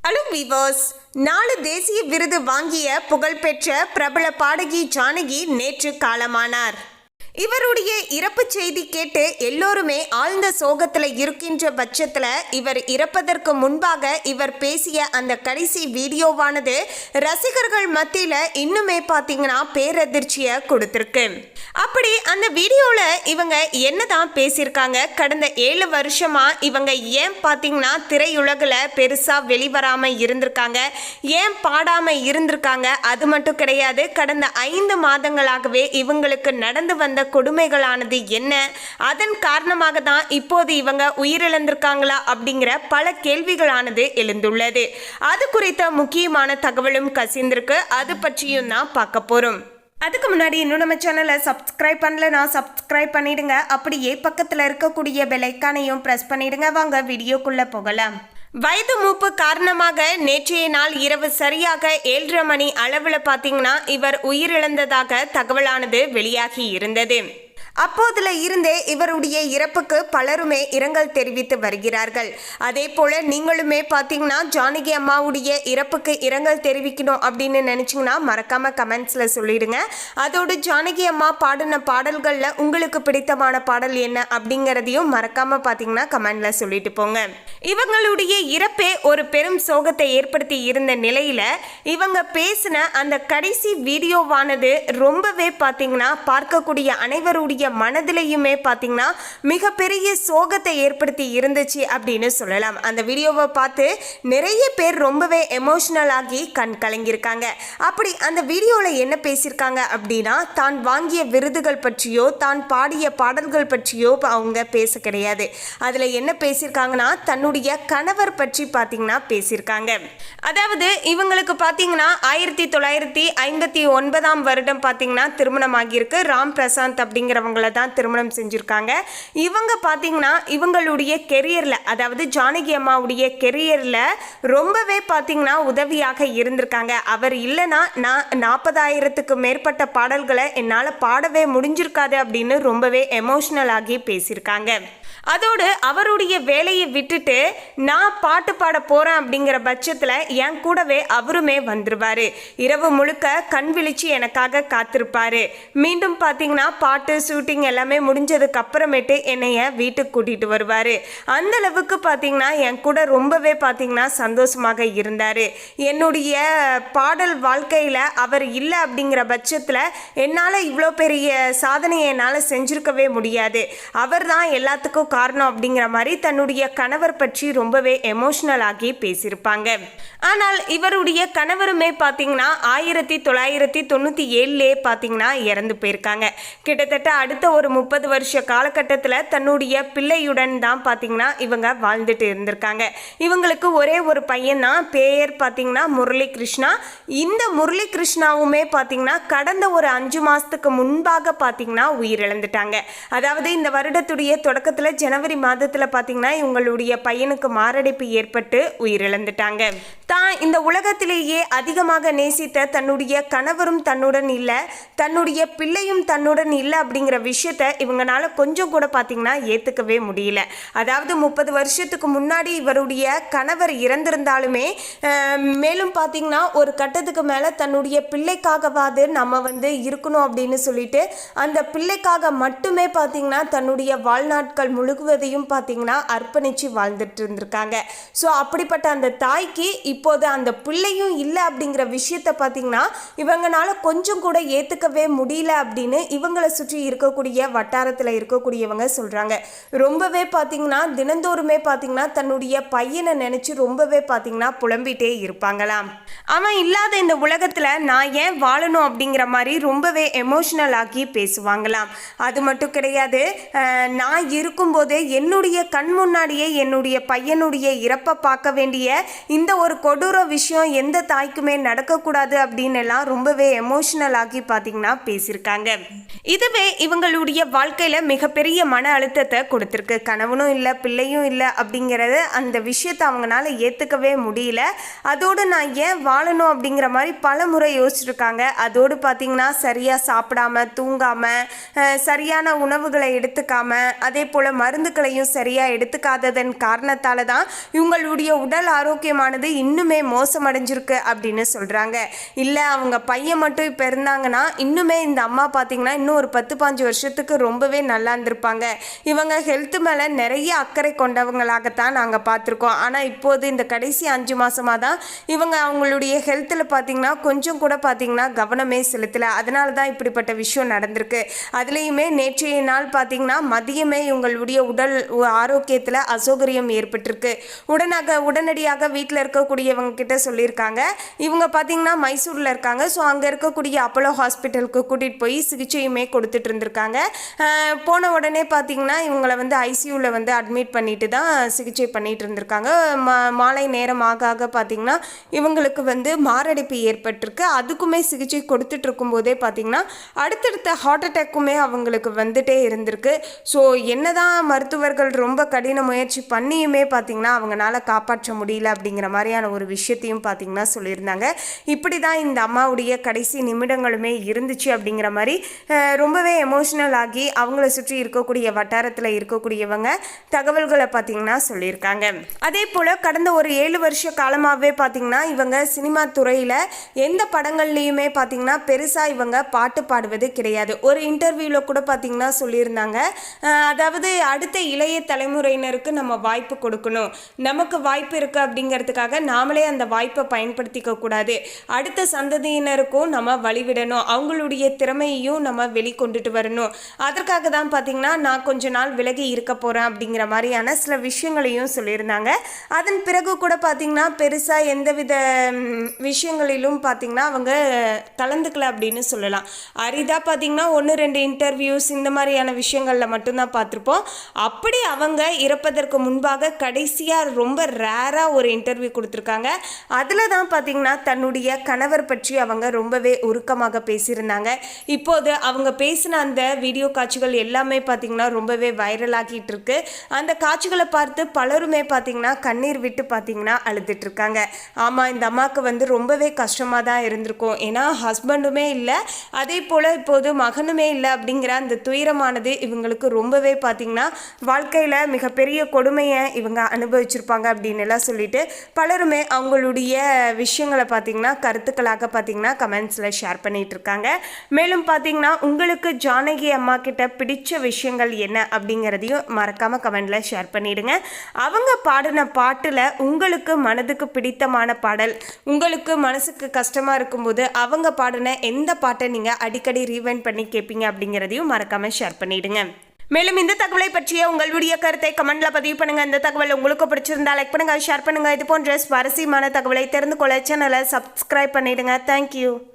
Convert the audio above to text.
Hello viewers, 4 தேசிய விருது வாங்கிய புகழ்பெற்ற பிரபல பாடகி ஜானகி நேற்று காலமானார். இவருடைய இறப்பு செய்தி கேட்டு எல்லோருமே ஆழ்ந்த சோகத்தில் இருக்கின்ற பட்சத்தில் இவர் இறப்பதற்கு முன்பாக இவர் பேசிய அந்த கடைசி வீடியோவானது ரசிகர்கள் மத்தியில் இன்னுமே பார்த்தீங்கன்னா பேரதிர்ச்சியை கொடுத்துருக்கு. அப்படி அந்த வீடியோவில் இவங்க என்னதான் பேசியிருக்காங்க, கடந்த 7 வருஷமா இவங்க ஏன் பார்த்தீங்கன்னா திரையுலகில் பெருசாக வெளிவராமல் இருந்திருக்காங்க, ஏன் பாடாமல் இருந்திருக்காங்க, அது மட்டும் கிடையாது கடந்த 5 மாதங்களாகவே இவங்களுக்கு நடந்து வந்த கொடுமைகளானது என்ன, அதன் காரணமாக தான் இப்போது இவங்க உயிரிழந்திருக்காங்களா அப்படிங்கிற பல கேள்விகளானது எழுந்துள்ளது. அது குறித்த முக்கியமான தகவலும் கசிந்திருக்கு. அது பற்றியும் தான் பார்க்க போறோம். அதுக்கு முன்னாடி இன்னும் நம்ம சேனலை சப்ஸ்கிரைப் பண்ணலனா சப்ஸ்கிரைப் பண்ணிடுங்க. அப்படியே பக்கத்தில் இருக்கக்கூடிய பெல் ஐக்கானையும் ப்ரெஸ் பண்ணிடுங்க. வாங்க வீடியோக்குள்ள போகலாம். வயது மூப்பு காரணமாக நேற்றைய நாள் இரவு சரியாக 7:30 மணி அளவில் பார்த்தீங்கன்னா இவர் உயிரிழந்ததாக தகவலானது வெளியாகி இருந்தது. அப்போதுல இருந்தே இவருடைய இறப்புக்கு பலருமே இரங்கல் தெரிவித்து வருகிறார்கள். அதே போல நீங்களுமே பார்த்தீங்கன்னா ஜானகி அம்மாவுடைய இறப்புக்கு இரங்கல் தெரிவிக்கணும் அப்படின்னு நினைச்சீங்கன்னா மறக்காம கமெண்ட்ஸ்ல சொல்லிடுங்க. அதோடு ஜானகி அம்மா பாடின பாடல்கள்ல உங்களுக்கு பிடித்தமான பாடல் என்ன அப்படிங்கிறதையும் மறக்காம பார்த்தீங்கன்னா கமெண்ட்ல சொல்லிட்டு போங்க. இவங்களுடைய இறப்பே ஒரு பெரும் சோகத்தை ஏற்படுத்தி இருந்த நிலையில இவங்க பேசின அந்த கடைசி வீடியோவானது ரொம்பவே பார்த்தீங்கன்னா பார்க்கக்கூடிய அனைவருடைய மனதிலையுமே பார்த்தீங்கன்னா மிகப்பெரிய சோகத்தை ஏற்படுத்தி இருந்துச்சு அப்படின்னு சொல்லலாம். அந்த வீடியோவை பார்த்து நிறைய பேர் ரொம்பவே எமோஷனல் ஆகி கண் கலங்கியிருக்காங்க. அப்படி அந்த வீடியோவில் என்ன பேசியிருக்காங்க அப்படின்னா, தான் வாங்கிய விருதுகள் பற்றியோ தான் பாடிய பாடல்கள் பற்றியோ அவங்க பேச கிடையாது. அதில் என்ன பேசியிருக்காங்கன்னா தன்னுடைய கணவர் பற்றி பார்த்தீங்கன்னா பேசியிருக்காங்க. அதாவது இவங்களுக்கு பார்த்தீங்கன்னா 1959 வருடம் பார்த்தீங்கன்னா திருமணம் ஆகியிருக்கு. ராம் பிரசாந்த் அப்படிங்கிறவங்களை தான் திருமணம் செஞ்சுருக்காங்க. இவங்க பார்த்தீங்கன்னா இவங்களுடைய கெரியரில், அதாவது ஜானகி அம்மாவுடைய கெரியரில் ரொம்பவே பார்த்தீங்கன்னா உதவியாக இருந்திருக்காங்க. அவர் இல்லைன்னா நான் 40,000க்கு மேற்பட்ட பாடல்களை என்னால் பாடவே முடிஞ்சிருக்காது அப்படின்னு ரொம்பவே எமோஷ்னல் ஆகி பேசியிருக்காங்க. அதோடு அவருடைய வேலையை விட்டுட்டு நான் பாட்டு பாட போகிறேன் அப்படிங்கிற பட்சத்தில் என் கூடவே அவருமே வந்துடுவார். இரவு முழுக்க கண் விழிச்சு எனக்காக காத்திருப்பார். மீண்டும் பார்த்தீங்கன்னா பாட்டு ஷூட்டிங் எல்லாமே முடிஞ்சதுக்கு அப்புறமேட்டு என்னைய வீட்டுக்கு கூட்டிகிட்டு வருவார். அந்த அளவுக்கு பார்த்தீங்கன்னா என் கூட ரொம்பவே பார்த்தீங்கன்னா சந்தோஷமாக இருந்தார். என்னுடைய பாடல் வாழ்க்கையில் அவர் இல்லை அப்படிங்கிற பட்சத்தில் என்னால் இவ்வளோ பெரிய சாதனையை என்னால் செஞ்சுருக்கவே முடியாது. அவர் தான் எல்லாத்துக்கும் காரணம் அப்படிங்கிற மாதிரி தன்னுடைய கணவர் பற்றி ரொம்பவே எமோஷனல் ஆகி பேசியிருப்பாங்க. ஆனால் இவருடைய கணவருமே பார்த்தீங்கன்னா 1997 பார்த்தீங்கன்னா இறந்து போயிருக்காங்க. கிட்டத்தட்ட அடுத்த ஒரு 30 வருஷ காலகட்டத்தில் தன்னுடைய பிள்ளையுடன் தான் பார்த்தீங்கன்னா இவங்க வாழ்ந்துட்டு இருந்திருக்காங்க. இவங்களுக்கு ஒரே ஒரு பையன் தான், பேர் பார்த்தீங்கன்னா முரளி கிருஷ்ணா. இந்த முரளி கிருஷ்ணாவுமே பார்த்தீங்கன்னா கடந்த ஒரு 5 மாதத்துக்கு முன்பாக பார்த்தீங்கன்னா உயிரிழந்துட்டாங்க. அதாவது இந்த வருடத்துடைய தொடக்கத்தில் ஜனவரி மாதத்தில் பார்த்தீங்கன்னா இவங்களுடைய பையனுக்கு மாரடைப்பு ஏற்பட்டு உயிரிழந்துட்டாங்க. தான் இந்த உலகத்திலேயே அதிகமாக நேசித்த தன்னுடைய கணவரும் தன்னுடன் இல்லை, தன்னுடைய பிள்ளையும் தன்னுடன் இல்லை அப்படிங்கிற விஷயத்த இவங்களால கொஞ்சம் கூட பார்த்தீங்கன்னா ஏற்றுக்கவே முடியல. அதாவது 30 வருஷத்துக்கு முன்னாடி இவருடைய கணவர் இறந்திருந்தாலுமே மேலும் பார்த்தீங்கன்னா ஒரு கட்டத்துக்கு மேலே தன்னுடைய பிள்ளைக்காகவாது நம்ம இருக்கணும் அப்படின்னு சொல்லிட்டு அந்த பிள்ளைக்காக மட்டுமே பார்த்தீங்கன்னா தன்னுடைய வாழ்நாட்கள் முழுவதையும் பார்த்தீங்கன்னா அர்ப்பணித்து வாழ்ந்துட்டு இருந்திருக்காங்க. ஸோ அப்படிப்பட்ட அந்த தாய்க்கு இப்போது அந்த பிள்ளையும் இல்லை அப்படிங்கிற விஷயத்தை பார்த்தீங்கன்னா இவங்களால கொஞ்சம் கூட ஏற்றுக்கவே முடியல அப்படின்னு இவங்களை சுற்றி இருக்கக்கூடிய வட்டாரத்தில் இருக்கக்கூடியவங்க சொல்கிறாங்க. ரொம்பவே பார்த்தீங்கன்னா தினந்தோறுமே பார்த்தீங்கன்னா தன்னுடைய பையனை நினச்சி ரொம்பவே பார்த்தீங்கன்னா புலம்பிகிட்டே இருப்பாங்களாம். அவன் இல்லாத இந்த உலகத்தில் நான் ஏன் வாழணும் அப்படிங்கிற மாதிரி ரொம்பவே எமோஷ்னல் ஆகி பேசுவாங்களாம். அது மட்டும் கிடையாது, நான் இருக்கும்போது என்னுடைய கண் முன்னாடியே என்னுடைய பையனுடைய இறப்பை பார்க்க வேண்டிய இந்த ஒரு கொடூர விஷயம் எந்த தாய்க்குமே நடக்கக்கூடாது அப்படின்னு எல்லாம் ரொம்பவே எமோஷ்னல் ஆகி பார்த்தீங்கன்னா பேசியிருக்காங்க. இதுவே இவங்களுடைய வாழ்க்கையில் மிகப்பெரிய மன அழுத்தத்தை கொடுத்துருக்கு. கணவனும் இல்லை பிள்ளையும் இல்லை அப்படிங்கிறது அந்த விஷயத்தை அவங்களால ஏற்றுக்கவே முடியல. அதோடு நான் ஏன் வாழணும் அப்படிங்கிற மாதிரி பல முறை யோசிச்சிருக்காங்க. அதோடு பார்த்தீங்கன்னா சரியாக சாப்பிடாம தூங்காமல் சரியான உணவுகளை எடுத்துக்காம அதே போல் மருந்துகளையும் சரியாக எடுத்துக்காததன் காரணத்தால் தான் இவங்களுடைய உடல் ஆரோக்கியமானது இன்னுமே மோசமடைஞ்சிருக்கு அப்படின்னு சொல்கிறாங்க. இல்லை அவங்க பையன் மட்டும் இப்போ இருந்தாங்கன்னா இன்னுமே இந்த அம்மா பார்த்திங்கன்னா இன்னும் ஒரு 10-15 வருஷத்துக்கு ரொம்பவே நல்லா இருந்திருப்பாங்க. இவங்க ஹெல்த் மேலே நிறைய அக்கறை கொண்டவங்களாகத்தான் நாங்கள் பார்த்துருக்கோம். ஆனால் இப்போது இந்த கடைசி 5 மாதமாக தான் இவங்க அவங்களுடைய ஹெல்த்தில் பார்த்திங்கன்னா கொஞ்சம் கூட பார்த்திங்கன்னா கவனமே செலுத்தலை. அதனால தான் இப்படிப்பட்ட விஷயம் நடந்திருக்கு. அதுலேயுமே நேற்றைய நாள் பார்த்திங்கன்னா மதியமே இவங்களுடைய உடல் ஆரோக்கியத்தில் அசௌகரியம் ஏற்பட்டிருக்கு. உடனடியாக வீட்டில் இருக்கக்கூடியவங்க கிட்ட சொல்லியிருக்காங்க. இவங்க பார்த்திங்கன்னா மைசூரில் இருக்காங்க. ஸோ அங்கே இருக்கக்கூடிய அப்போலோ ஹாஸ்பிட்டலுக்கு கூட்டிகிட்டு போய் சிகிச்சையுமே கொடுத்துட்டு இருந்திருக்காங்க. போன உடனே பார்த்திங்கன்னா இவங்களை வந்து ஐசியூவில் வந்து அட்மிட் பண்ணிட்டு தான் சிகிச்சை பண்ணிட்டு இருந்திருக்காங்க. மாலை நேரம் ஆக பார்த்திங்கன்னா இவங்களுக்கு வந்து மாரடைப்பு ஏற்பட்டிருக்கு. அதுக்குமே சிகிச்சை கொடுத்துட்டு இருக்கும்போதே பார்த்திங்கன்னா அடுத்தடுத்த ஹார்ட் அட்டாக்குமே அவங்களுக்கு வந்துட்டே இருந்திருக்கு. ஸோ என்னதான் மருத்துவர்கள் ரொம்ப கடின முயற்சி பண்ணியுமே பார்த்திங்கன்னா அவங்களால காப்பாற்ற முடியல அப்படிங்கிற மாதிரியான ஒரு விஷயத்தையும் பார்த்திங்கன்னா சொல்லியிருந்தாங்க. இப்படி தான் இந்த அம்மாவுடைய கடைசி நிமிடங்களுமே இருந்துச்சு அப்படிங்கிற மாதிரி ரொம்பவே எமோஷ்னல் ஆகி அவங்கள சுற்றி இருக்கக்கூடிய வட்டாரத்தில் இருக்கக்கூடியவங்க தகவல்களை பார்த்திங்கன்னா சொல்லியிருக்காங்க. அதே போல் கடந்த ஒரு 7 வருஷ காலமாகவே பார்த்திங்கன்னா இவங்க சினிமா துறையில் எந்த படங்கள்லேயுமே பார்த்திங்கன்னா பெருசாக இவங்க பாட்டு பாடுவது கிடையாது. ஒரு இன்டர்வியூவில் கூட பார்த்திங்கன்னா சொல்லியிருந்தாங்க, அதாவது அடுத்த இளைய தலைமுறையினருக்கு நம்ம வாய்ப்பு கொடுக்கணும், நமக்கு வாய்ப்பு இருக்குது அப்படிங்கிறதுக்காக நாமளே அந்த வாய்ப்பை பயன்படுத்திக்க கூடாது, அடுத்த சந்ததியினருக்கும் நம்ம வழிவிடணும், அவங்களுடைய திறமையையும் நம்ம வெளிக்கொண்டுட்டு வரணும், அதற்காக தான் பார்த்திங்கன்னா நான் கொஞ்ச நாள் விலகி இருக்க போகிறேன் அப்படிங்கிற மாதிரியான சில விஷயங்களையும் சொல்லியிருந்தாங்க. அதன் பிறகு கூட பார்த்திங்கன்னா பெருசாக எந்தவித விஷயங்களிலும் பார்த்திங்கன்னா அவங்க கலந்துக்கல அப்படின்னு சொல்லலாம். அரிதாக பார்த்திங்கன்னா 1-2 இன்டர்வியூஸ் இந்த மாதிரியான விஷயங்களில் மட்டும்தான் பார்த்துருப்போம். அப்படி அவங்க இறப்பதற்கு முன்பாக கடைசியாக ரொம்ப ரேராக ஒரு இன்டர்வியூ கொடுத்துருக்காங்க. அதில் தான் பார்த்திங்கன்னா தன்னுடைய கணவர் பற்றி அவங்க ரொம்பவே உருக்கமாக பேசியிருந்தாங்க. இப்போது அவங்க பேசின அந்த வீடியோ காட்சிகள் எல்லாமே பார்த்திங்கன்னா ரொம்பவே வைரல் ஆகிட்டு இருக்கு. அந்த காட்சிகளை பார்த்து பலருமே பார்த்திங்கன்னா கண்ணீர் விட்டு பார்த்திங்கன்னா அழுதுட்டு இருக்காங்க. ஆமாம், இந்த அம்மாவுக்கு வந்து ரொம்பவே கஷ்டமாக தான் இருந்திருக்கும். ஏன்னா ஹஸ்பண்டுமே இல்லை, அதே போல் இப்போது மகனுமே இல்லை அப்படிங்கிற அந்த துயரமானது இவங்களுக்கு ரொம்பவே பார்த்திங்கன்னா வாழ்க்கையில் மிகப்பெரிய கொடுமையை இவங்க அனுபவிச்சிருப்பாங்க அப்படின்னு எல்லாம் சொல்லிட்டு பலருமே அவங்களுடைய விஷயங்களை பார்த்திங்கன்னா கருத்துக்களாக பார்த்திங்கன்னா கமெண்ட்ஸில் ஷேர் பண்ணிகிட்டு இருக்காங்க. மேலும் பார்த்திங்கன்னா உங்களுக்கு ஜானகி அம்மா கிட்ட பிடிச்ச விஷயங்கள் என்ன அப்படிங்கிறதையும் மறக்காமல் கமெண்டில் ஷேர் பண்ணிவிடுங்க. அவங்க பாடின பாட்டில் உங்களுக்கு மனதுக்கு பிடித்தமான பாடல், உங்களுக்கு மனசுக்கு கஷ்டமாக இருக்கும்போது அவங்க பாடின எந்த பாட்டை நீங்கள் அடிக்கடி ரீவைண்ட் பண்ணி கேட்பீங்க அப்படிங்கிறதையும் மறக்காமல் ஷேர் பண்ணிவிடுங்க. மேலும் இந்த தகவலை பற்றிய உங்களுடைய கருத்தை கமெண்ட்ல பதிவு பண்ணுங்க. இந்த தகவல் உங்களுக்கு பிடிச்சிருந்தா லைக் பண்ணுங்க, ஷேர் பண்ணுங்க. இது போன்ற சுவாரஸ்யமான தகவலை தெரிந்து கொள்ள சேனலை சப்ஸ்கிரைப் பண்ணிடுங்க. தேங்க்யூ.